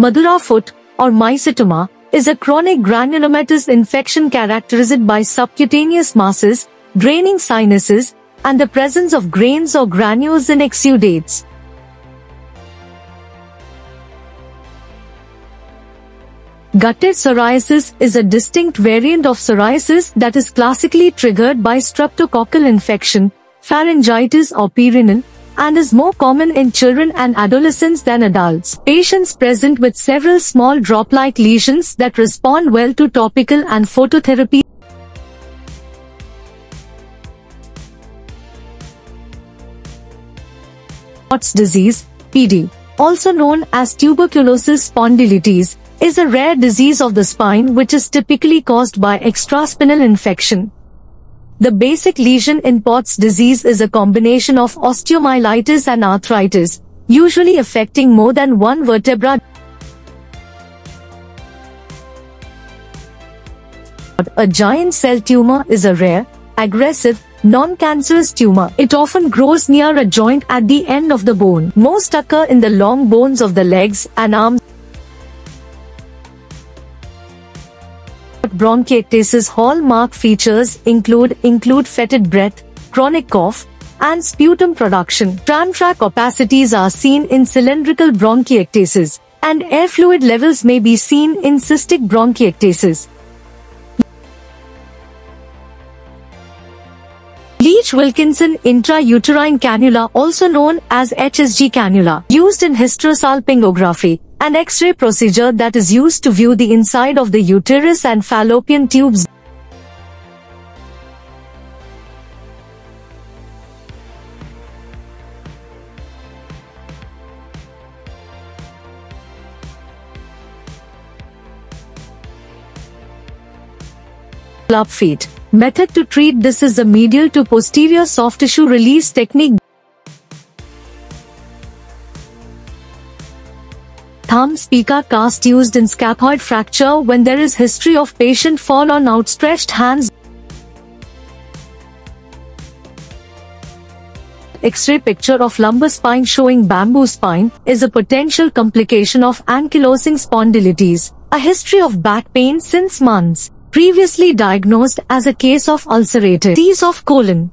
Madura foot, or mycetoma, is a chronic granulomatous infection characterized by subcutaneous masses, draining sinuses, and the presence of grains or granules in exudates. Gutted psoriasis is a distinct variant of psoriasis that is classically triggered by streptococcal infection, pharyngitis or perineal, and is more common in children and adolescents than adults. Patients present with several small drop-like lesions that respond well to topical and phototherapy. Pott's disease, PD, also known as tuberculosis spondylitis, is a rare disease of the spine which is typically caused by extraspinal infection. The basic lesion in Pott's disease is a combination of osteomyelitis and arthritis, usually affecting more than one vertebra. A giant cell tumor is a rare, aggressive, non-cancerous tumor. It often grows near a joint at the end of the bone. Most occur in the long bones of the legs and arms. Bronchiectasis hallmark features include fetid breath, chronic cough, and sputum production. Tram-track opacities are seen in cylindrical bronchiectasis, and air fluid levels may be seen in cystic bronchiectasis. Leach-Wilkinson intrauterine cannula, also known as HSG cannula, used in hysterosalpingography, an X-ray procedure that is used to view the inside of the uterus and fallopian tubes. Club feet. Method to treat this is the medial to posterior soft tissue release technique. Thumb spica cast used in scaphoid fracture when there is history of patient fall on outstretched hands. X-ray picture of lumbar spine showing bamboo spine is a potential complication of ankylosing spondylitis, a history of back pain since months, previously diagnosed as a case of ulcerative disease of colon.